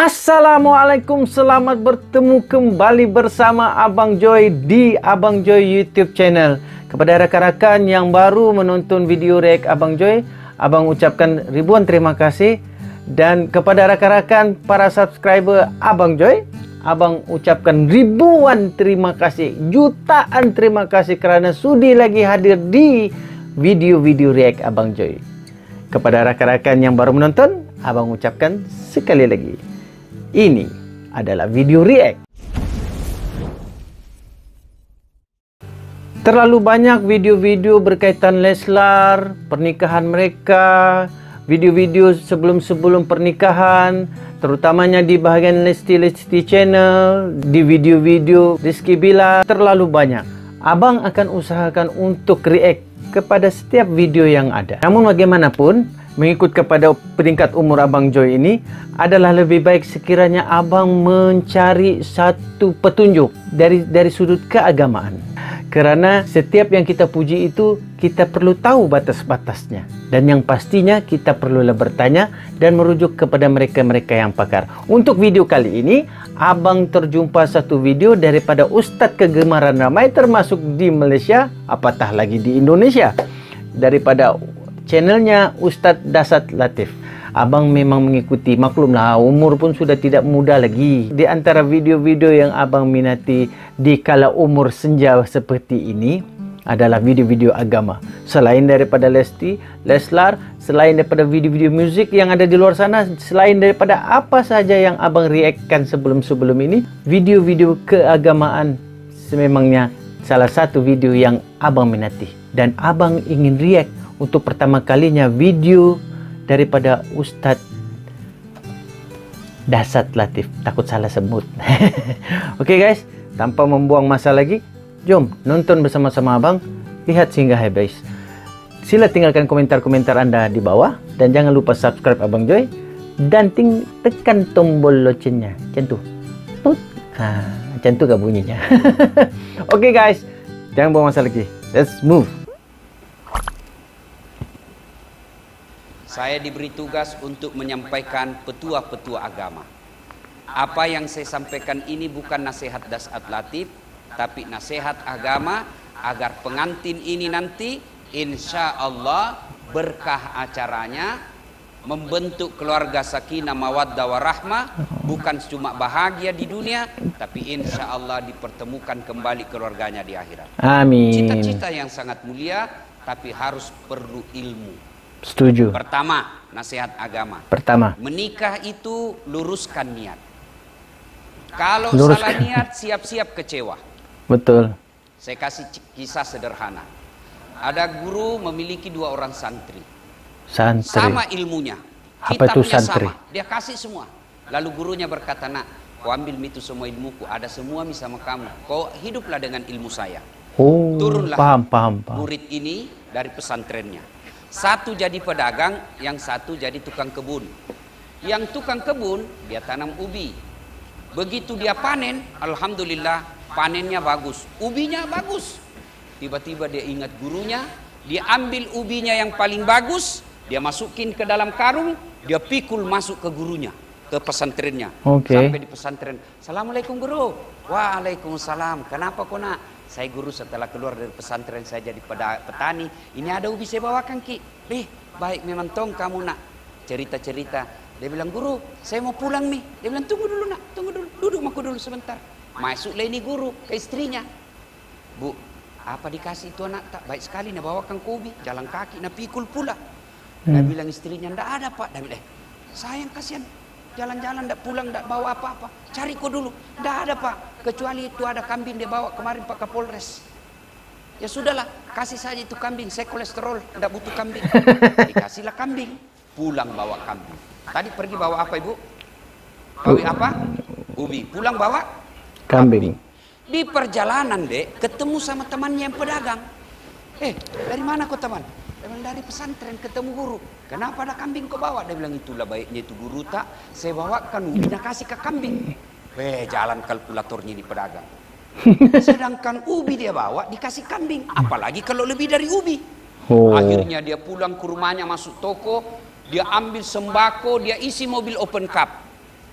Assalamualaikum, selamat bertemu kembali bersama Abang Joy di Abang Joy YouTube channel. Kepada rakan-rakan yang baru menonton video react Abang Joy, Abang ucapkan ribuan terima kasih. Dan kepada rakan-rakan para subscriber Abang Joy, Abang ucapkan ribuan terima kasih, jutaan terima kasih kerana sudi lagi hadir di video-video react Abang Joy. Kepada rakan-rakan yang baru menonton, Abang ucapkan sekali lagi, ini adalah video react. Terlalu banyak video-video berkaitan Leslar, pernikahan mereka, video-video sebelum-sebelum pernikahan, terutamanya di bahagian Lesti channel, di video-video Rizky Bilar, terlalu banyak. Abang akan usahakan untuk react kepada setiap video yang ada. Namun bagaimanapun, mengikut kepada peringkat umur Abang Joy ini, adalah lebih baik sekiranya Abang mencari satu petunjuk dari sudut keagamaan. Kerana setiap yang kita puji itu, kita perlu tahu batas-batasnya. Dan yang pastinya kita perlulah bertanya dan merujuk kepada mereka-mereka yang pakar. Untuk video kali ini, Abang terjumpa satu video daripada Ustadz kegemaran ramai termasuk di Malaysia, apatah lagi di Indonesia. Daripada channelnya Ustadz Dasat Latif. Abang memang mengikuti, maklumlah umur pun sudah tidak muda lagi. Di antara video-video yang Abang minati di kala umur senja seperti ini adalah video-video agama. Selain daripada Lesti, Leslar, selain daripada video-video musik yang ada di luar sana, selain daripada apa saja yang Abang reactkan sebelum-sebelum ini, video-video keagamaan sememangnya salah satu video yang Abang minati. Dan Abang ingin react untuk pertama kalinya video daripada Ustadz Dasat Latif. Takut salah sebut. Oke guys, tanpa membuang masa lagi, jom nonton bersama-sama Abang. Lihat sehingga habis. Sila tinggalkan komentar-komentar anda di bawah. Dan jangan lupa subscribe Abang Joy. Dan tekan tombol loncengnya. Macam tu. Macam tu gak bunyinya. Oke guys, jangan buang masa lagi. Let's move. Saya diberi tugas untuk menyampaikan petua-petua agama. Apa yang saya sampaikan ini bukan nasihat Dasat Latif, tapi nasihat agama agar pengantin ini nanti insya Allah berkah acaranya, membentuk keluarga sakinah mawaddah warahmah, bukan cuma bahagia di dunia, tapi insya Allah dipertemukan kembali keluarganya di akhirat. Amin. Cita-cita yang sangat mulia, tapi harus perlu ilmu. Setuju. Pertama, nasihat agama. Pertama, menikah itu luruskan niat. Kalau luruskan. Salah niat, siap-siap kecewa. Betul. Saya kasih kisah sederhana. Ada guru memiliki 2 orang santri. Santri. Sama ilmunya. Apa itu Kitabnya santri? sama. Dia kasih semua. Lalu gurunya berkata, nak, kau ambil itu semua ilmuku. Ada semua sama kamu. Kau hiduplah dengan ilmu saya. Oh, Turunlah paham. murid ini dari pesantrennya. Satu jadi pedagang, yang satu jadi tukang kebun. Yang tukang kebun, dia tanam ubi. Begitu dia panen, alhamdulillah panennya bagus. Ubinya bagus. Tiba-tiba dia ingat gurunya, dia ambil ubinya yang paling bagus, dia masukin ke dalam karung, dia pikul masuk ke gurunya, ke pesantrennya. Sampai di pesantren, Assalamualaikum guru. Waalaikumsalam. Kenapa kau nak? Saya guru setelah keluar dari pesantren saya jadi petani. Ini ada ubi saya bawakan ki. Baik memang tong kamu nak cerita-cerita. Dia bilang guru saya mau pulang nih. Dia bilang tunggu dulu nak, tunggu dulu, duduk aku dulu sebentar. Masuklah ini guru ke istrinya. Bu, apa dikasih itu anak tak baik sekali nak bawakan ke ubi. Jalan kaki nak pikul pula. Dia bilang istrinya ndak ada pak. Dia bilang sayang kasihan. Jalan-jalan ndak pulang ndak bawa apa-apa. Cari kau dulu. Ndak ada pak. Kecuali itu ada kambing dia bawa kemarin Pak Kapolres. Ya sudahlah, kasih saja itu kambing. Saya kolesterol, ndak butuh kambing. Dikasihlah kambing. Pulang bawa kambing. Tadi pergi bawa apa ibu? Bawa apa? Ubi. Pulang bawa Kambing. Di perjalanan dek, ketemu sama temannya yang pedagang. Dari mana kau teman? Dia bilang dari pesantren ketemu guru. Kenapa ada kambing kau bawa? Dia bilang itulah baiknya itu guru tak. Saya bawakan ubinya kasih ke kambing. Jalan kalkulatornya di pedagang. Sedangkan ubi dia bawa dikasih kambing. Apalagi kalau lebih dari ubi. Akhirnya dia pulang ke rumahnya, masuk toko. Dia ambil sembako, dia isi mobil open cup.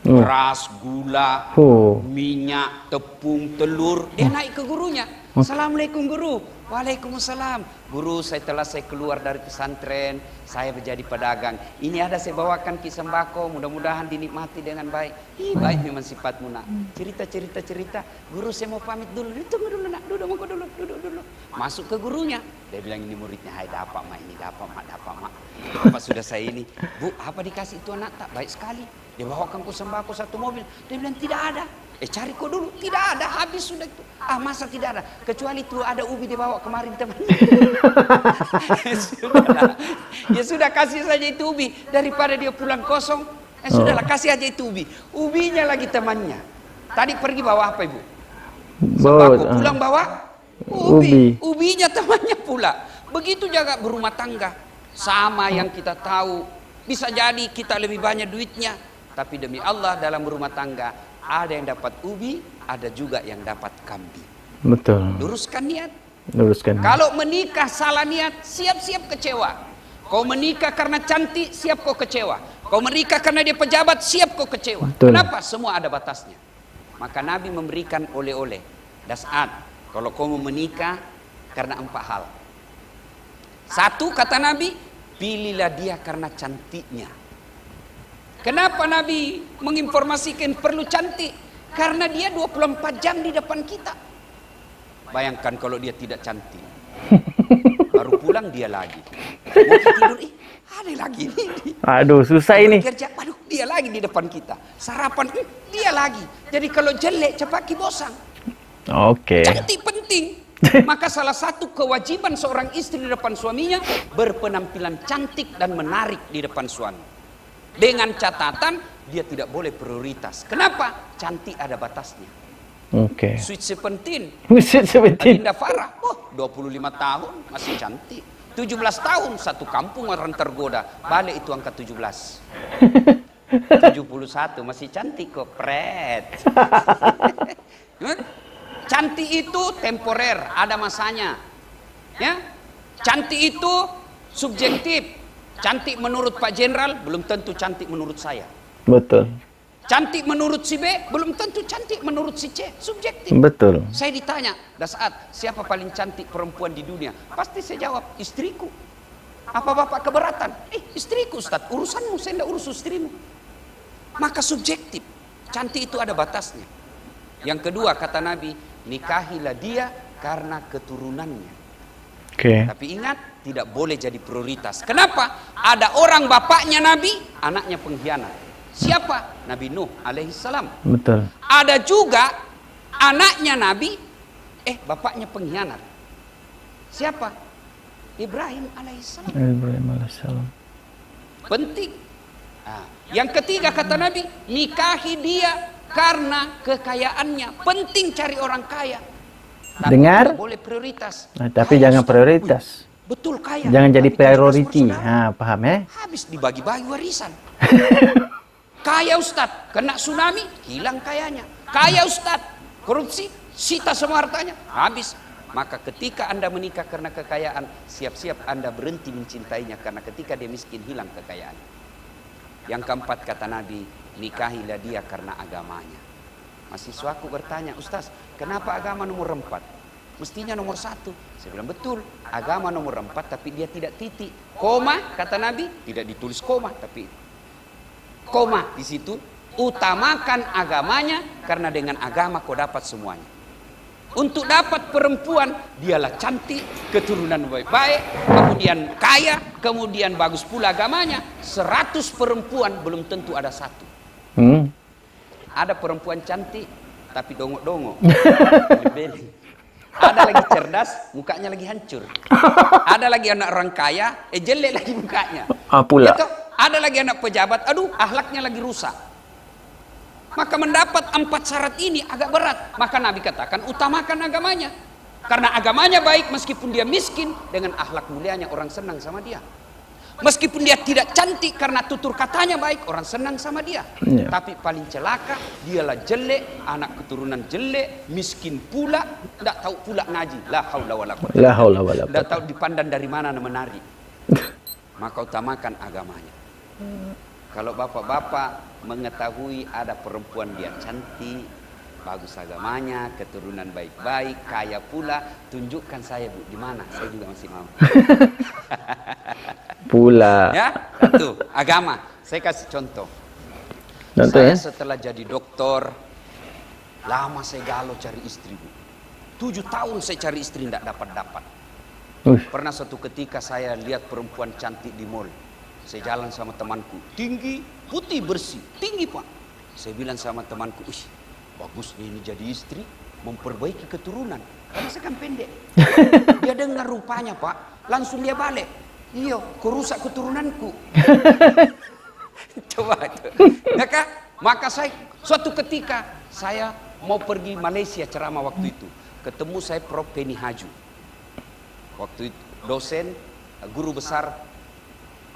beras, gula, Oh. minyak, tepung, telur. Dia naik ke gurunya. Assalamualaikum guru. Waalaikumsalam. Guru, setelah saya keluar dari pesantren, saya menjadi pedagang. Ini ada saya bawakan ki sembako, mudah-mudahan dinikmati dengan baik. Ih, baik memang sifatmu nak. Cerita. Guru, saya mau pamit dulu. Tunggu dulu nak, duduk dulu. Masuk ke gurunya. Dia bilang, ini muridnya, hai dapat mak, ini dapat mak. Bapak sudah saya ini. Bu, apa dikasih itu anak tak? Baik sekali. Dia bawakan ku sembako 1 mobil. Dia bilang, tidak ada. Cari kok dulu. Tidak ada, habis sudah itu. Masa tidak ada? Kecuali itu ada ubi dia bawa kemarin teman. Sudahlah. Ya sudah, kasih saja itu ubi. Daripada dia pulang kosong. Sudahlah, kasih aja itu ubi. Ubinya lagi temannya. Tadi pergi bawa apa ibu? Sembako. Pulang bawa ubi. Ubinya temannya pula. Begitu jaga berumah tangga. Sama yang kita tahu. Bisa jadi kita lebih banyak duitnya. Tapi demi Allah dalam berumah tangga, ada yang dapat ubi, ada juga yang dapat kambing. Betul. Luruskan niat. Kalau menikah salah niat, siap-siap kecewa. Kau menikah karena cantik, siap kau kecewa. Kau menikah karena dia pejabat, siap kau kecewa. Betul. Kenapa? Semua ada batasnya. Maka Nabi memberikan oleh-oleh. Das'ad, kalau kau mau menikah karena 4 hal. 1, kata Nabi, pilihlah dia karena cantiknya. Kenapa Nabi menginformasikan perlu cantik? Karena dia 24 jam di depan kita. Bayangkan kalau dia tidak cantik. Baru pulang dia lagi. Mau tidur, ada lagi ini. Aduh, susah ini. Kerja, aduh, dia lagi di depan kita. Sarapan, dia lagi. Jadi kalau jelek cepat bosan. Oke. Cantik penting. Maka salah satu kewajiban seorang istri di depan suaminya berpenampilan cantik dan menarik di depan suami. Dengan catatan dia tidak boleh prioritas. Kenapa? Cantik ada batasnya. Oke. Sweet 17. Sweet 17. Adinda Farah, 25 tahun masih cantik. 17 tahun satu kampung orang tergoda. Balik itu angka 17. 71 masih cantik kok, pret. Cantik itu temporer, ada masanya. Ya. Cantik itu subjektif. Cantik menurut Pak Jenderal belum tentu cantik menurut saya. Betul. Cantik menurut si B belum tentu cantik menurut si C. Subjektif. Betul. Saya ditanya, Das'ad, siapa paling cantik perempuan di dunia? Pasti saya jawab, istriku. Apa bapak keberatan? Istriku Ustaz, urusanmu, saya tidak urus istrimu. Maka subjektif. Cantik itu ada batasnya. Yang kedua kata Nabi, nikahilah dia karena keturunannya. Oke. Tapi ingat, tidak boleh jadi prioritas. Kenapa? Ada orang bapaknya Nabi, anaknya pengkhianat. Siapa? Nabi Nuh alaihissalam. Betul. Ada juga anaknya Nabi, bapaknya pengkhianat. Siapa? Ibrahim alaihissalam. Penting. Yang ketiga kata Nabi, nikahi dia karena kekayaannya. Penting cari orang kaya. Tapi Dengar? boleh prioritas. Tapi kaya jangan Ustaz. prioritas. Betul kaya. Jangan jadi Tapi kan priority. bersaudara. Paham ya? Habis dibagi-bagi warisan. Kaya Ustadz, kena tsunami, hilang kayanya. Kaya Ustadz, korupsi, sita semua hartanya, habis. Maka ketika Anda menikah karena kekayaan, siap-siap Anda berhenti mencintainya. Karena ketika dia miskin, hilang kekayaan. Yang keempat kata Nabi, nikahilah dia karena agamanya. Mahasiswaku bertanya, Ustaz, kenapa agama nomor 4? Mestinya nomor 1. Saya bilang betul, agama nomor 4 tapi dia tidak titik. Koma, kata Nabi, tidak ditulis koma tapi koma di situ. Utamakan agamanya karena dengan agama kau dapat semuanya. Untuk dapat perempuan, dialah cantik, keturunan baik-baik, kemudian kaya, kemudian bagus pula agamanya. 100 perempuan belum tentu ada 1. Ada perempuan cantik tapi dongok-dongok. Ada lagi cerdas, mukanya lagi hancur. Ada lagi anak orang kaya, jelek lagi mukanya. Pula. Gitu. Ada lagi anak pejabat, aduh akhlaknya lagi rusak. Maka mendapat 4 syarat ini agak berat. Maka Nabi katakan utamakan agamanya. Karena agamanya baik meskipun dia miskin, dengan akhlak mulianya orang senang sama dia. Meskipun dia tidak cantik karena tutur katanya baik, orang senang sama dia. Ya. Tapi paling celaka, dialah jelek, anak keturunan jelek, miskin pula, tidak tahu pula ngaji. La haula wala quwwata. La haula wala Tidak quwwata. tahu dipandang dari mana menari. Maka utamakan agamanya. Kalau bapak-bapak mengetahui ada perempuan dia cantik, bagus agamanya, keturunan baik-baik, kaya pula, tunjukkan saya, Bu, di mana? Saya juga masih mau. Pula. Ya, satu, agama. Saya kasih contoh. Contoh, Saya setelah jadi dokter, lama saya galau cari istri, Bu. 7 tahun saya cari istri, tidak dapat-dapat. Pernah suatu ketika saya lihat perempuan cantik di mall. Saya jalan sama temanku, tinggi, putih, bersih, tinggi, Pak. Saya bilang sama temanku, ih, bagus nih ini jadi istri, memperbaiki keturunan. Karena saya kan pendek. Dia dengar rupanya, Pak, langsung dia balik. Iya, kau rusak keturunanku. Coba itu. Maka saya, suatu ketika saya mau pergi Malaysia ceramah waktu itu. Ketemu saya Prof. Penny Haju. Waktu itu dosen, guru besar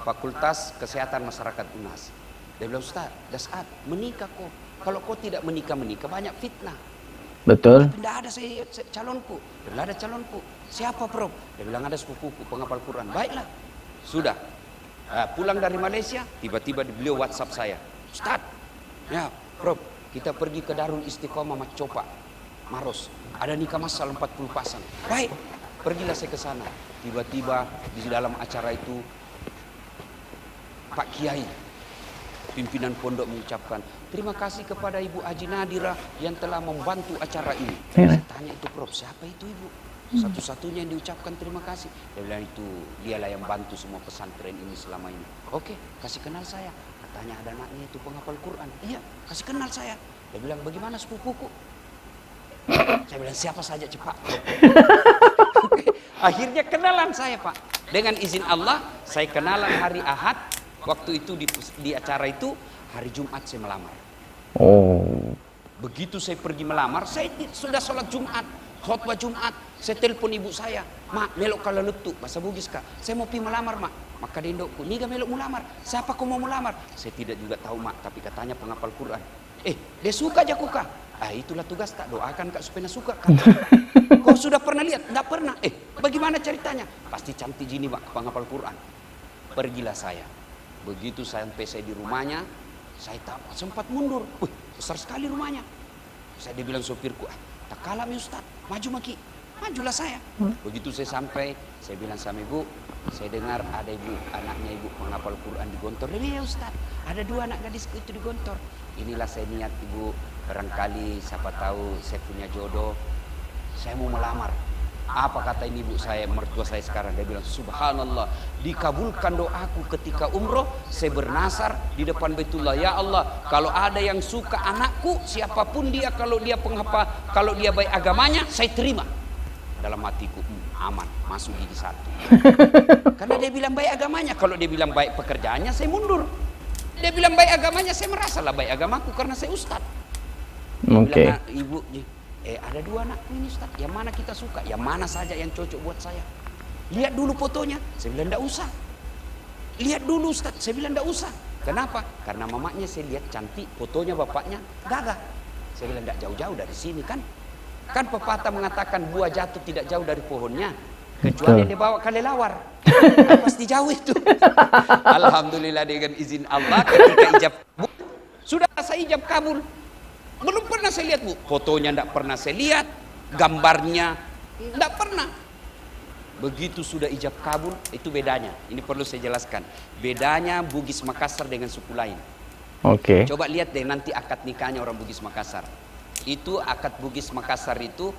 Fakultas Kesehatan Masyarakat UNAS. Dia bilang, Ustaz, Dasat, menikah kok. Kalau kau tidak menikah banyak fitnah. Betul. Tidak ada saya calonku. Dia bilang, ada calonku. Siapa, Prof? Dia bilang, ada sepupuku penghafal Quran. Baiklah. Sudah. Pulang dari Malaysia, tiba-tiba beliau WhatsApp saya. Ustaz, ya Prof, kita pergi ke Darul Istiqomah Macopa, Maros. Ada nikah masal 40 pasang. Baik, pergilah saya ke sana. Tiba-tiba di dalam acara itu, Pak Kiai, pimpinan pondok mengucapkan, terima kasih kepada Ibu Haji Nadira yang telah membantu acara ini. Saya tanya itu, Prof, siapa itu Ibu? Satu-satunya yang diucapkan terima kasih. Dia bilang itu dialah yang bantu semua pesantren ini selama ini. Oke, kasih kenal saya. Katanya ada anaknya itu penghafal Quran. Iya, kasih kenal saya. Dia bilang, bagaimana sepupuku? Saya bilang, siapa saja cepat. Akhirnya kenalan saya, Pak. Dengan izin Allah, saya kenalan hari Ahad. Waktu itu di acara itu, hari Jumat saya melamar. Oh. Begitu saya pergi melamar, saya sudah sholat Jumat, khutbah Jumat. Saya telepon ibu saya, Mak, melok kalau letuk, bahasa Bugis Kak. Saya mau pergi melamar, Mak. Maka dia indokku, niga melok melamar. Siapa kau mau melamar? Saya tidak juga tahu, Mak, tapi katanya penghafal Quran. Dia suka aja Kak. Itulah tugas tak, doakan Kak supaya suka Kak. Kau sudah pernah lihat? Tidak pernah. Bagaimana ceritanya? Pasti cantik gini, Mak, penghafal Quran. Pergilah saya. Begitu sampai saya di rumahnya, saya tak sempat mundur. Besar sekali rumahnya. Saya dibilang sopirku, tak kalah ya Ustaz, maju maki. Majulah saya. Begitu saya sampai, saya bilang sama ibu, saya dengar ada ibu, anaknya ibu menghafal Quran di Gontor. Dia, ya Ustaz, ada 2 anak gadis itu di Gontor. Inilah saya niat ibu, barangkali siapa tahu saya punya jodoh, saya mau melamar. Apa kata ini ibu saya, mertua saya sekarang? Dia bilang, subhanallah, dikabulkan doaku ketika umroh, saya bernasar di depan Baitullah. Ya Allah, kalau ada yang suka anakku, siapapun dia, kalau dia penghafal, kalau dia baik agamanya, saya terima. Dalam hatiku, aman, masuk gigi 1. Karena dia bilang baik agamanya, kalau dia bilang baik pekerjaannya, saya mundur. Dia bilang baik agamanya, saya merasalah baik agamaku karena saya ustad. Oke. Bilang, ibu, ada 2 anakku ini Ustaz, yang mana kita suka, yang mana saja yang cocok buat saya. Lihat dulu fotonya. Saya bilang enggak usah. Lihat dulu Ustaz, saya bilang enggak usah. Kenapa? Karena mamanya saya lihat cantik, fotonya bapaknya gagah. Saya bilang enggak jauh-jauh dari sini kan. Kan pepatah mengatakan buah jatuh tidak jauh dari pohonnya, kecuali yang dibawa kelelawar. Pasti jauh itu. Alhamdulillah dengan izin Allah ketika ijab sudah saya ijab kabul. Belum pernah saya lihat Bu, fotonya tidak pernah saya lihat, gambarnya tidak pernah. Begitu sudah ijab kabul, itu bedanya. Ini perlu saya jelaskan. Bedanya Bugis Makassar dengan suku lain. Oke. Coba lihat deh nanti akad nikahnya orang Bugis Makassar. Itu akad Bugis Makassar itu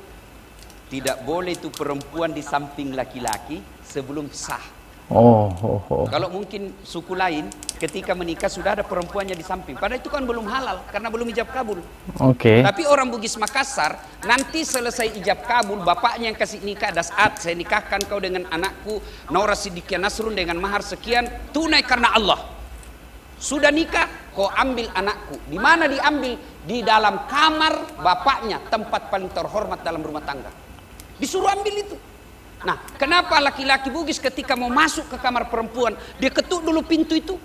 tidak boleh itu perempuan di samping laki-laki sebelum sah. Kalau mungkin suku lain ketika menikah sudah ada perempuannya di samping. Padahal itu kan belum halal karena belum ijab kabul. Oke. Tapi orang Bugis Makassar nanti selesai ijab kabul, bapaknya yang kasih nikah, Dasat, saya nikahkan kau dengan anakku Naura Siddiqia Nasrun dengan mahar sekian tunai karena Allah. Sudah nikah, kau ambil anakku. Di mana diambil? Di dalam kamar bapaknya, tempat paling terhormat dalam rumah tangga. Disuruh ambil itu. Nah, kenapa laki-laki Bugis ketika mau masuk ke kamar perempuan, dia ketuk dulu pintu itu.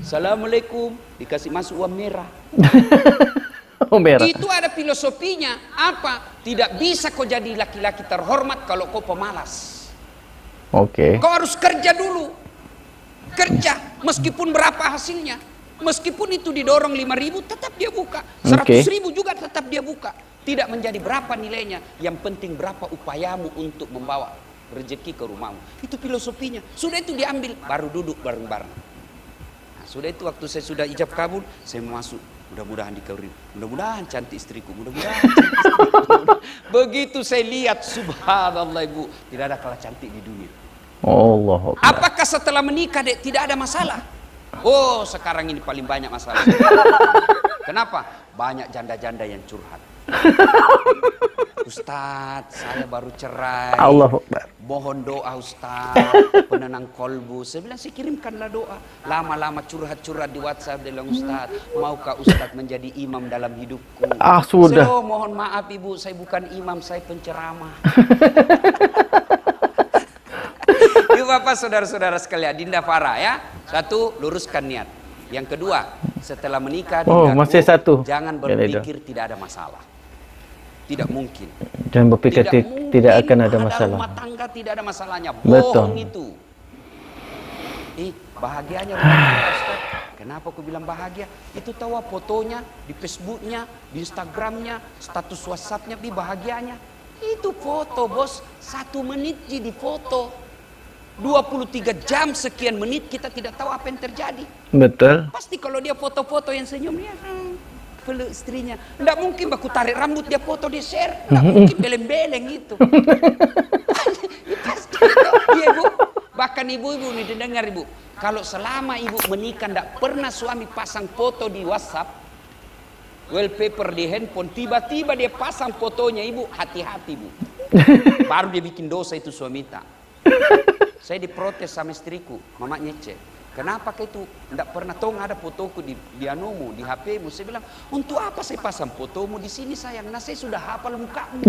Assalamualaikum, dikasih masuk uang merah. Merah. Itu ada filosofinya. Apa? Tidak bisa kau jadi laki-laki terhormat kalau kau pemalas. Oke. Kau harus kerja dulu. Kerja, meskipun berapa hasilnya. Meskipun itu didorong 5.000, tetap dia buka. 100.000 juga tetap dia buka. Tidak menjadi berapa nilainya. Yang penting berapa upayamu untuk membawa rezeki ke rumahmu. Itu filosofinya. Sudah itu diambil, baru duduk bareng-bareng. Nah, sudah itu waktu saya sudah ijab kabul, saya masuk. Mudah-mudahan dikawin, mudah-mudahan cantik istriku, mudah-mudahan cantik istriku. Begitu saya lihat, subhanallah ibu, tidak ada kalah cantik di dunia. Allah. Apakah setelah menikah dek, tidak ada masalah? Oh, sekarang ini paling banyak masalah. Kenapa? Banyak janda-janda yang curhat. Ustadz, saya baru cerai. Allah Akbar. Mohon doa Ustadz, penenang kolbu. Saya bilang, saya kirimkanlah doa. Lama-lama curhat-curhat di WhatsApp. Dia bilang, Ustadz, maukah Ustadz menjadi imam dalam hidupku? Sudah. So, mohon maaf ibu, saya bukan imam, saya penceramah. Yuk Bapak, saudara-saudara sekalian, Dinda Farah ya. Satu, luruskan niat. Yang kedua, setelah menikah, masih satu. Jangan berpikir tidak ada masalah. Tidak mungkin. Jangan berpikir tidak akan ada masalah. Rumah tangga tidak ada masalahnya. Bohong itu. Bahagianya rumah tangga, Ustaz. Kenapa aku bilang bahagia? Itu tahu fotonya di Facebooknya, di Instagramnya, status WhatsAppnya, bahagianya. Itu foto bos, 1 menit jadi foto. 23 jam sekian menit kita tidak tahu apa yang terjadi. Betul. Pasti kalau dia foto-foto yang senyumnya, peluk istrinya. Tidak mungkin baku tarik rambut dia foto dia share. Tidak mungkin beleng-beleng itu. Pasti itu. Iya ibu. Bahkan ibu-ibu ini dengar ibu. Kalau selama ibu menikah tidak pernah suami pasang foto di WhatsApp, wallpaper di handphone, tiba-tiba dia pasang fotonya ibu, hati-hati ibu. Baru dia bikin dosa itu suami tak. Saya diprotes sama istriku, mama nyece. Kenapa itu tidak pernah tahu ada fotoku di anumu, di HPmu? Saya bilang, untuk apa saya pasang fotomu di sini sayang? Nah saya sudah hafal mukamu.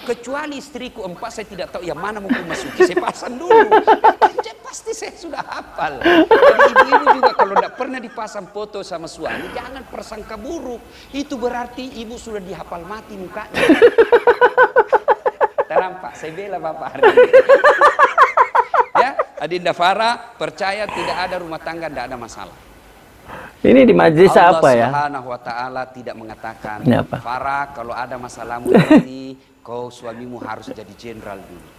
Kecuali istriku 4 saya tidak tahu yang mana mau masuki, saya pasang dulu. Pasti saya sudah hafal. Jadi ibu-ibu juga kalau tidak pernah dipasang foto sama suami, jangan persangka buruk. Itu berarti ibu sudah dihafal mati mukanya. Nampak, saya bela bapak hari ini. Ya, Adinda Farah percaya tidak ada rumah tangga, tidak ada masalah. Ini di majelis apa ya? Allah Subhanahu wa Ta'ala tidak mengatakan, Farah, kalau ada masalahmu nanti kau suamimu harus jadi jenderal dulu.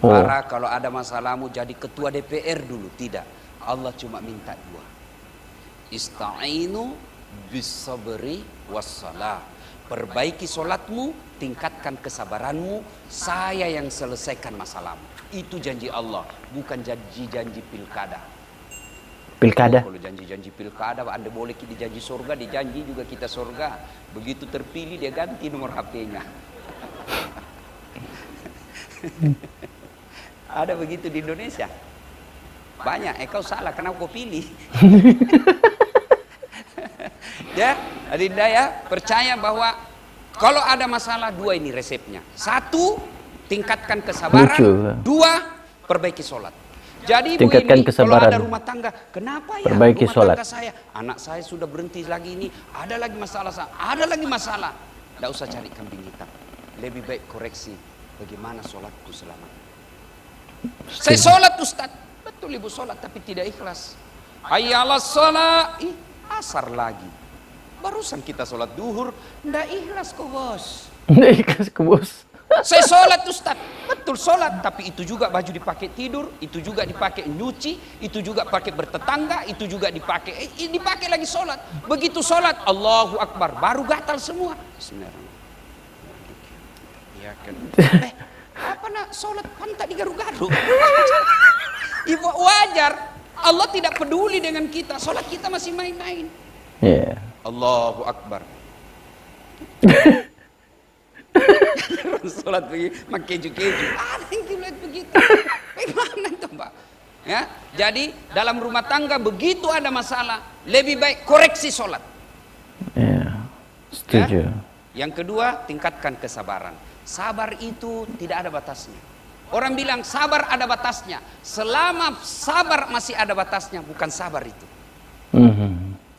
Farah, kalau ada masalahmu jadi ketua DPR dulu. Tidak. Allah cuma minta 2. Ista'inu bis-sabri was-salah. Perbaiki solatmu, tingkatkan kesabaranmu, saya yang selesaikan masalahmu. Itu janji Allah, bukan janji-janji pilkada. Pilkada? Kalau janji-janji pilkada, Anda boleh dijanji surga, dijanji juga kita surga. Begitu terpilih dia ganti nomor HP-nya. Ada begitu di Indonesia? Banyak, kau salah, kenapa kau pilih? Ya, Adinda ya, percaya bahwa kalau ada masalah 2 ini resepnya. 1, tingkatkan kesabaran. 2, perbaiki sholat. Jadi ibu ini kalau ada rumah tangga, kenapa ya perbaiki rumah tangga saya, anak saya sudah berhenti lagi ini, ada lagi masalah, ada lagi masalah. Tidak usah cari kambing hitam. Lebih baik koreksi bagaimana sholatku selama ini. Saya sholat Ustaz, betul ibu sholat tapi tidak ikhlas. Hayyalas sholat, asar lagi. Barusan kita sholat duhur, ndak ikhlas kok bos. Ndak ikhlas kok bos. Saya sholat Ustaz, betul sholat, tapi itu juga baju dipakai tidur, itu juga dipakai nyuci, itu juga pakai bertetangga, itu juga dipakai, dipakai lagi sholat. Begitu sholat, Allahu Akbar, baru gatal semua. Bismillahirrahmanirrahim. Ya kan. Apa nak sholat pantat digaru-garu? Ibu wajar, Allah tidak peduli dengan kita, sholat kita masih main-main. Yeah. Allahu Akbar. Sholat begini, makin keju-keju. Ada yang kiblat begitu. Bagaimana itu Pak? Ya, jadi dalam rumah tangga begitu ada masalah, lebih baik koreksi sholat. Yeah. Setuju. Ya? Yang kedua, tingkatkan kesabaran. Sabar itu tidak ada batasnya. Orang bilang sabar ada batasnya. Selama sabar masih ada batasnya, bukan sabar itu.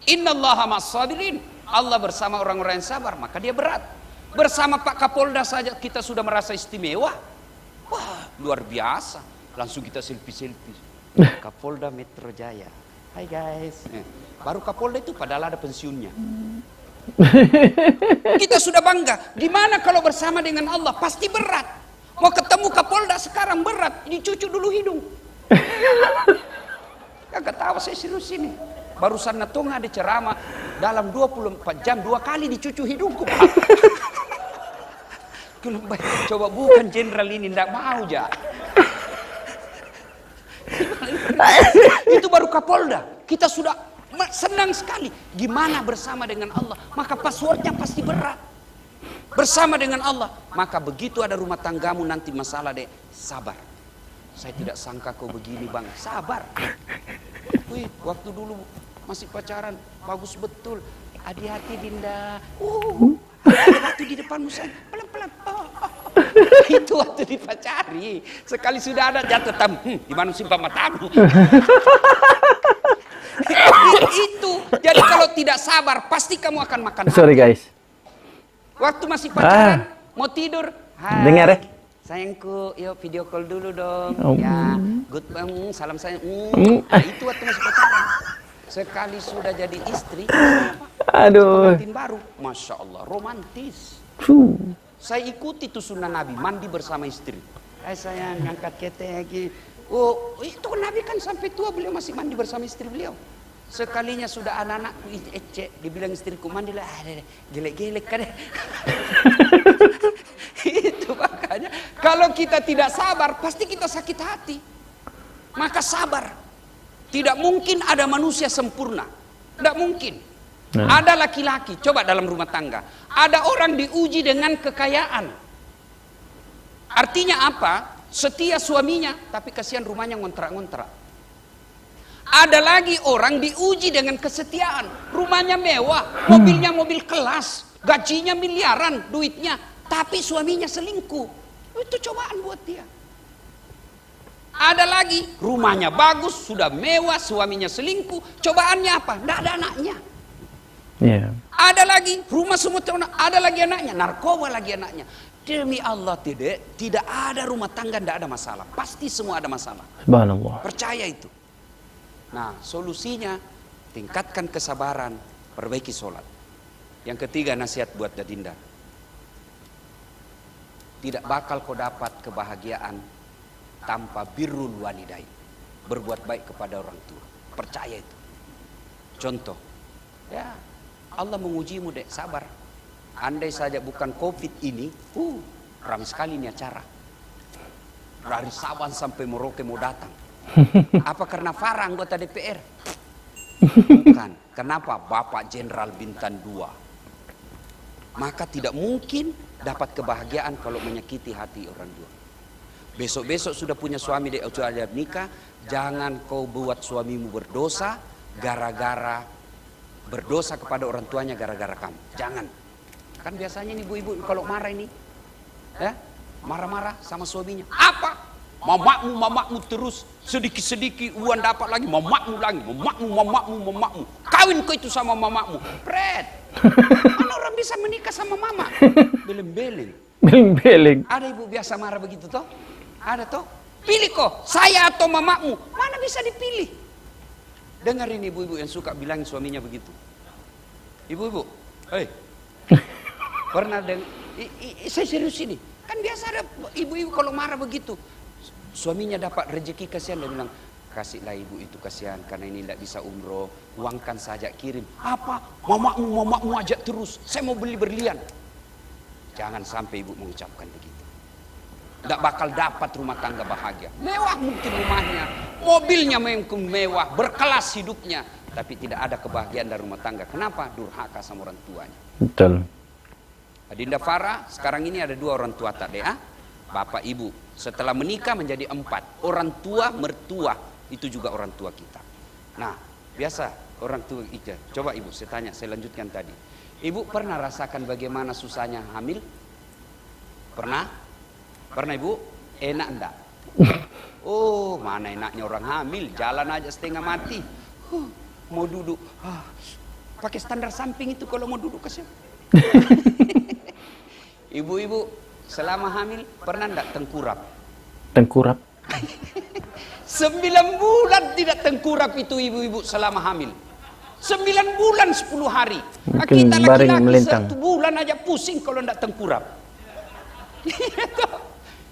Innallaha ma'as-sabirin. Allah bersama orang-orang yang sabar, maka dia berat. Bersama Pak Kapolda saja kita sudah merasa istimewa. Wah, luar biasa. Langsung kita selfie-selfie. Kapolda Metro Jaya. Hai guys. Baru Kapolda itu padahal ada pensiunnya. Kita sudah bangga. Gimana kalau bersama dengan Allah? Pasti berat. Mau ketemu Kapolda sekarang berat. Dicucuk dulu hidung. Kagak tahu, saya serius ini. Barusan Natonga ada ceramah dalam 24 jam 2 kali dicucuk hidungku. Coba bukan jenderal ini, ndak mau ja. Itu baru Kapolda. Kita sudah senang sekali. Gimana bersama dengan Allah? Maka passwordnya pasti berat. Bersama dengan Allah. Maka begitu ada rumah tanggamu nanti masalah deh, sabar. Saya tidak sangka kau begini bang. Sabar. Wih, waktu dulu masih pacaran bagus betul. Hati-hati Dinda. Waktu di depanmu saya pelan-pelan. Itu waktu dipacari. Sekali sudah ada jatuh tam. Di mana simpang matamu? Itu. Jadi kalau tidak sabar pasti kamu akan makan. Sorry guys. Waktu masih pacaran mau tidur. Hai, dengar ya? sayangku, yuk video call dulu dong. Ya, good bang, salam sayang. Nah, itu waktu masih pacaran. Sekali sudah jadi istri, aduh, pengantin baru, masya Allah, romantis. Saya ikuti tuh sunnah Nabi, mandi bersama istri. Hai sayang, ngangkat ketek lagi. Oh, itu Nabi kan sampai tua beliau masih mandi bersama istri beliau. Sekalinya sudah anak-anakku dibilang istriku mandilah, gelek-gelek kan. Itu makanya kalau kita tidak sabar pasti kita sakit hati. Maka sabar. Tidak mungkin ada manusia sempurna. Tidak mungkin. Ada laki-laki, coba dalam rumah tangga. Ada orang diuji dengan kekayaan. Artinya apa? Setia suaminya, tapi kasihan rumahnya ngontrak-ngontrak. Ada lagi orang diuji dengan kesetiaan. Rumahnya mewah, mobilnya mobil kelas, gajinya miliaran duitnya, tapi suaminya selingkuh. Itu cobaan buat dia. Ada lagi rumahnya bagus, sudah mewah, suaminya selingkuh. Cobaannya apa? Tidak ada anaknya. Yeah. Ada lagi rumah semua, ada lagi anaknya, narkoba lagi anaknya. Demi Allah tidak ada rumah tangga tidak ada masalah. Pasti semua ada masalah. Subhanallah. Percaya itu. Nah, solusinya tingkatkan kesabaran, perbaiki sholat. Yang ketiga nasihat buat Dadinda. Tidak bakal kau dapat kebahagiaan tanpa birrul walidain. Berbuat baik kepada orang tua. Percaya itu. Contoh. Ya, Allah mengujimu dek, sabar. Andai saja bukan COVID ini, ramai sekali ini acara. Dari Sabang sampai Merauke mau datang. Apa karena Farah anggota DPR? Bukan. Kenapa? Bapak Jenderal Bintang 2. Maka tidak mungkin dapat kebahagiaan kalau menyakiti hati orang tua. Besok-besok sudah punya suami di usia nikah, jangan kau buat suamimu berdosa gara-gara berdosa kepada orang tuanya gara-gara kamu. Jangan. Kan biasanya nih ibu-ibu kalau marah ini, ya, marah-marah sama suaminya. Apa? Mamakmu terus, sedikit-sedikit uang dapat lagi, mamakmu. Kawin kau itu sama mamakmu. Pret. Mana orang bisa menikah sama mama? Beleng-beleng. Beleng-beleng. Ada ibu biasa marah begitu toh? Ada toh? Pilih kok, saya atau mamakmu. Mana bisa dipilih? Dengarin ibu-ibu yang suka bilangin suaminya begitu. Ibu-ibu, hei, pernah saya serius ini. Kan biasa ada ibu-ibu kalau marah begitu. Suaminya dapat rezeki kasihan, dia bilang, kasihlah ibu itu kasihan karena ini tidak bisa umroh, uangkan saja kirim. Apa? Mamakmu ajak terus, saya mau beli berlian. Jangan sampai ibu mengucapkan begitu. Tidak bakal dapat rumah tangga bahagia. Mewah mungkin rumahnya, mobilnya mungkin mewah, berkelas hidupnya, tapi tidak ada kebahagiaan dari rumah tangga. Kenapa? Durhaka sama orang tuanya. Betul. Adinda Farah, sekarang ini ada 2 orang tua tak dea, bapak ibu. Setelah menikah menjadi 4. Orang tua, mertua, itu juga orang tua kita. Nah, biasa orang tua kita. Coba ibu, saya tanya, saya lanjutkan tadi. Ibu pernah rasakan bagaimana susahnya hamil? Pernah? Pernah ibu? Enak enggak? Oh, mana enaknya orang hamil, jalan aja setengah mati. Mau duduk, pakai standar samping itu kalau mau duduk kasihan. Ibu-ibu selama hamil pernah enggak tengkurap? Tengkurap. 9 bulan tidak tengkurap itu ibu-ibu selama hamil. 9 bulan 10 hari. Mungkin Kita baring laki-laki melintang. 1 bulan aja pusing kalau tidak tengkurap.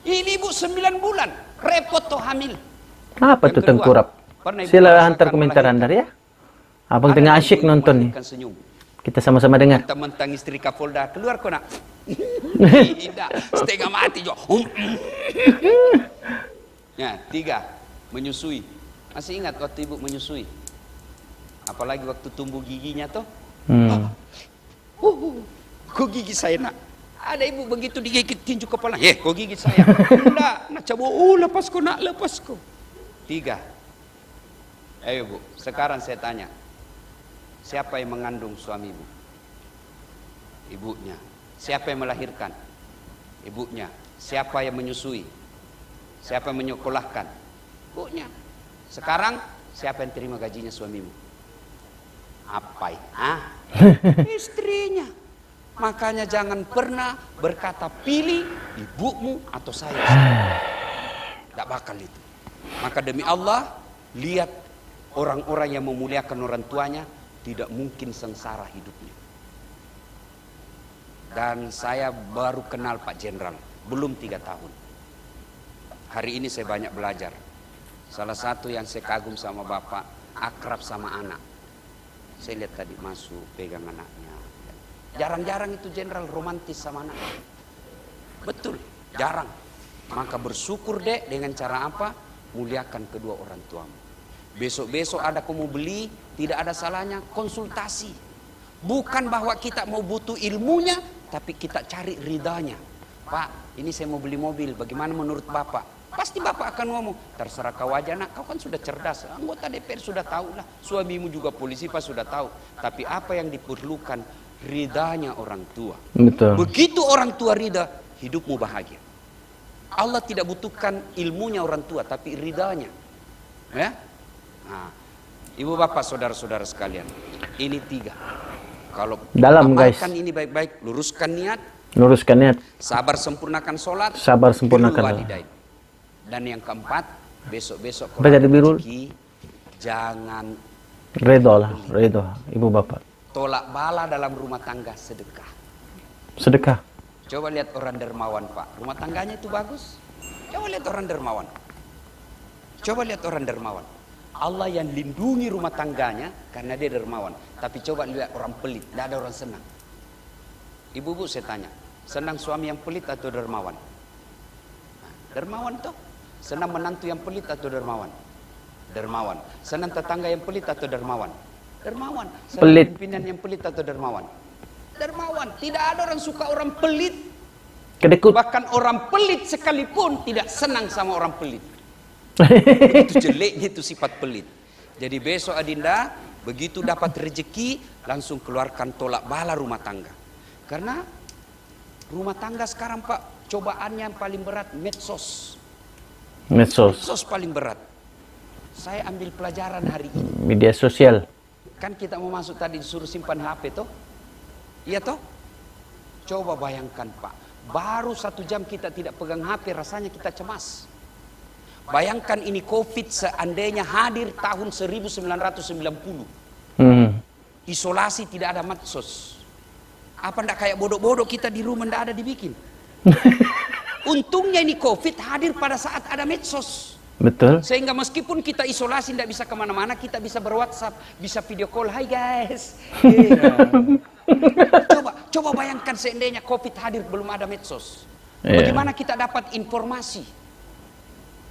Ini ibu 9 bulan. Repot tuh hamil. Apa Yang tuh kedua, tengkurap? pernah ibu Sila merasakan hantar komentar melahirkan? Anda ya. Abang Ada tengah ibu asyik yang nonton nih. melahirkan senyum. Kita sama-sama dengar. Mentang-mentang istri Kapolda, keluar kok nak. Tidak, setengah mati juga. Ya, 3, menyusui. Masih ingat waktu ibu menyusui? Apalagi waktu tumbuh giginya tuh. Kok gigi saya nak? Ada ibu begitu digigit tinju kepala. Kok gigit saya? Enggak, nak coba. Lepas kok nak, lepas kok. 3. Ayo bu, sekarang saya tanya. Siapa yang mengandung suami ibu? Ibunya. Siapa yang melahirkan? Ibunya. Siapa yang menyusui? Siapa yang menyekolahkan? Ibunya. Sekarang siapa yang terima gajinya suamimu? Apa ya? Istrinya. Makanya jangan pernah berkata pilih ibumu atau saya. Tidak bakal itu. Maka demi Allah, lihat orang-orang yang memuliakan orang tuanya tidak mungkin sengsara hidupnya. Dan saya baru kenal Pak Jenderal, belum 3 tahun. Hari ini saya banyak belajar. Salah satu yang saya kagum sama Bapak, akrab sama anak. Saya lihat tadi masuk, pegang anaknya. Jarang-jarang itu Jenderal romantis sama anak. Betul, jarang. Maka bersyukur dek dengan cara apa? Muliakan kedua orang tuamu. Besok-besok ada kamu beli, tidak ada salahnya konsultasi. Bukan bahwa kita mau butuh ilmunya, tapi kita cari ridanya. Pak, ini saya mau beli mobil, bagaimana menurut Bapak? Pasti Bapak akan ngomong, terserah kau aja nak, kau kan sudah cerdas. Anggota DPR sudah tahu lah, suamimu juga polisi Pak sudah tahu. Tapi apa yang diperlukan? Ridanya orang tua. Betul. Begitu orang tua rida, hidupmu bahagia. Allah tidak butuhkan ilmunya orang tua, tapi ridanya. Ya? Nah, ibu bapak saudara-saudara sekalian, ini 3. Kalau Dalam, guys. amalkan ini baik-baik, luruskan niat, Luruskan niat. sabar sempurnakan sholat, Sabar sempurnakan birrul sholat. walidain. Dan yang keempat, besok-besok Apa jadi birrul? rezeki, jangan Redo lah, redo ibu bapak. tolak bala dalam rumah tangga, sedekah. Sedekah. Coba lihat orang dermawan Pak, rumah tangganya itu bagus. Coba lihat orang dermawan. Coba lihat orang dermawan. Allah yang lindungi rumah tangganya karena dia dermawan. Tapi coba lihat orang pelit, tidak ada orang senang. Ibu-ibu saya tanya, senang suami yang pelit atau dermawan? Nah, dermawan toh. Senang menantu yang pelit atau dermawan? Dermawan. Senang tetangga yang pelit atau dermawan? Dermawan. Senang Pelit. pimpinan yang pelit atau dermawan? Dermawan. Tidak ada orang suka orang pelit. Kedekut. Bahkan orang pelit sekalipun tidak senang sama orang pelit. Itu jeleknya itu sifat pelit. Jadi besok Adinda, begitu dapat rezeki, langsung keluarkan tolak bala rumah tangga. Karena rumah tangga sekarang Pak, cobaannya yang paling berat medsos. Medsos. Medsos paling berat. Saya ambil pelajaran hari ini. Media sosial. Kan kita mau masuk tadi disuruh simpan HP toh? Iya toh? Coba bayangkan Pak, baru 1 jam kita tidak pegang HP, rasanya kita cemas. Bayangkan ini COVID seandainya hadir tahun 1990. Isolasi tidak ada medsos. Apa ndak kayak bodoh-bodoh kita di rumah ndak ada dibikin. Untungnya ini COVID hadir pada saat ada medsos. Betul. Sehingga meskipun kita isolasi tidak bisa kemana-mana, kita bisa berWhatsApp, bisa video call, hai guys. Coba bayangkan seandainya COVID hadir belum ada medsos. Bagaimana kita dapat informasi?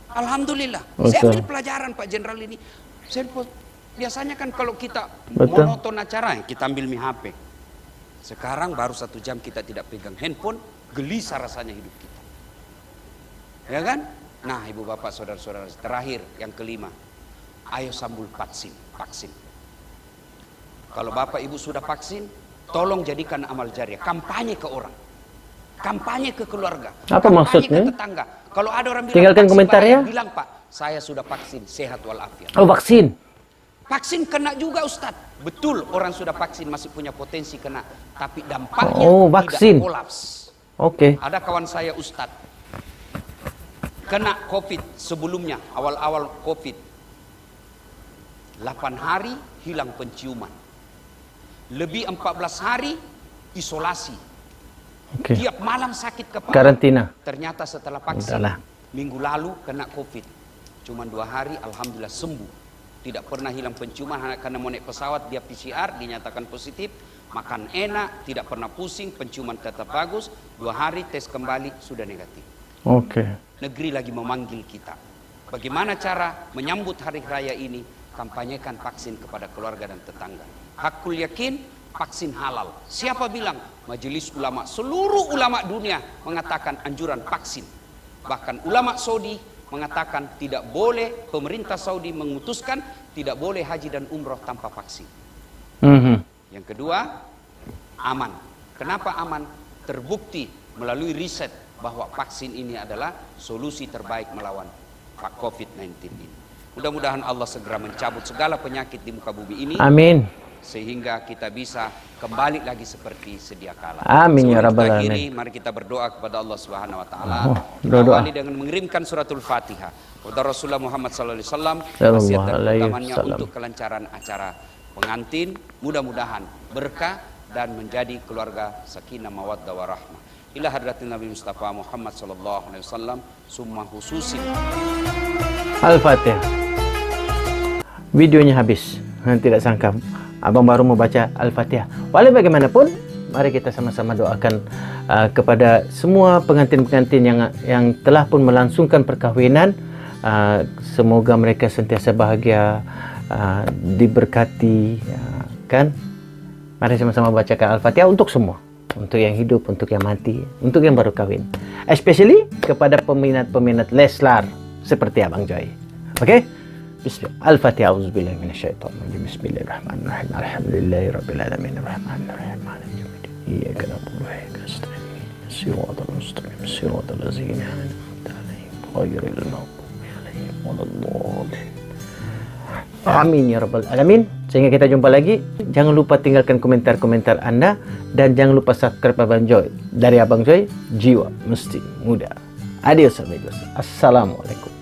Alhamdulillah. Saya ambil pelajaran Pak Jenderal ini. Biasanya kan kalau kita monoton acara, kita ambil HP. Sekarang baru 1 jam kita tidak pegang handphone, gelisah rasanya hidup kita. Ya kan? Nah ibu bapak saudara-saudara, terakhir yang kelima, ayo sambul vaksin. Kalau bapak ibu sudah vaksin, tolong jadikan amal jariah, kampanye ke orang, kampanye ke keluarga, apa kampanye maksudnya? ke tetangga. Kalau ada orang bilang, tinggalkan komentar ya, bilang Pak, saya sudah vaksin, sehat walafiat. Oh vaksin. Vaksin kena juga Ustadz. Betul, orang sudah vaksin masih punya potensi kena, tapi dampaknya vaksin. tidak kolaps. Oke. Ada kawan saya Ustadz, kena COVID sebelumnya, awal-awal COVID, 8 hari hilang penciuman, lebih 14 hari isolasi, tiap malam sakit kepala, karantina. Ternyata setelah vaksin minggu lalu kena COVID, cuman 2 hari alhamdulillah sembuh, tidak pernah hilang penciuman. Karena mau naik pesawat dia PCR dinyatakan positif, makan enak, tidak pernah pusing, penciuman tetap bagus. 2 hari tes kembali sudah negatif. Negeri lagi memanggil kita, bagaimana cara menyambut hari raya ini? Kampanyekan vaksin kepada keluarga dan tetangga. Hakul yakin, vaksin halal. Siapa bilang? Majelis ulama, seluruh ulama dunia mengatakan anjuran vaksin. Bahkan ulama Saudi mengatakan tidak boleh, pemerintah Saudi memutuskan tidak boleh haji dan umroh tanpa vaksin. Yang kedua, aman. Kenapa aman? Terbukti melalui riset bahwa vaksin ini adalah solusi terbaik melawan COVID-19 ini. Mudah-mudahan Allah segera mencabut segala penyakit di muka bumi ini. Amin. Sehingga kita bisa kembali lagi seperti sedia kala. Amin ya rabbal alamin. Mari kita berdoa kepada Allah Subhanahu wa taala. Awali dengan mengirimkan suratul Fatihah kepada Rasulullah Muhammad sallallahu alaihi wasallam, wasiat dan utamanya untuk kelancaran acara pengantin. Mudah-mudahan berkah dan menjadi keluarga sakinah mawaddah warahmah. Ila hadratin Nabi Mustafa Muhammad sallallahu alaihi wasallam, summa khususin. Al-Fatihah. Videonya habis. Tidak sangka abang baru mau baca Al-Fatihah. Walau bagaimanapun, mari kita sama-sama doakan kepada semua pengantin-pengantin yang telah pun melangsungkan perkahwinan. Semoga mereka sentiasa bahagia, diberkati, kan? Mari sama-sama bacakan Al-Fatihah untuk semua. Untuk yang hidup, untuk yang mati, untuk yang baru kawin. Especially kepada peminat-peminat Leslar seperti Abang Joy. Oke? Al-Fatihah. Auzubillahi minasyaitonirrajim. Bismillahirrahmanirrahim. Alhamdulillahirabbil alamin. Arrahmanirrahim. Maliki yaumiddin. Iyyaka na'budu wa iyyaka nasta'in. Shiratal mustaqim. Shiratal ladzina an'amta 'alaihim ghairil maghdubi 'alaihim waladdallin. Amin ya rabbal alamin. Sehingga kita jumpa lagi. Jangan lupa tinggalkan komentar-komentar Anda dan jangan lupa subscribe Abang Joy. Dari Abang Joy, jiwa mesti muda. Adios amigos. Assalamualaikum.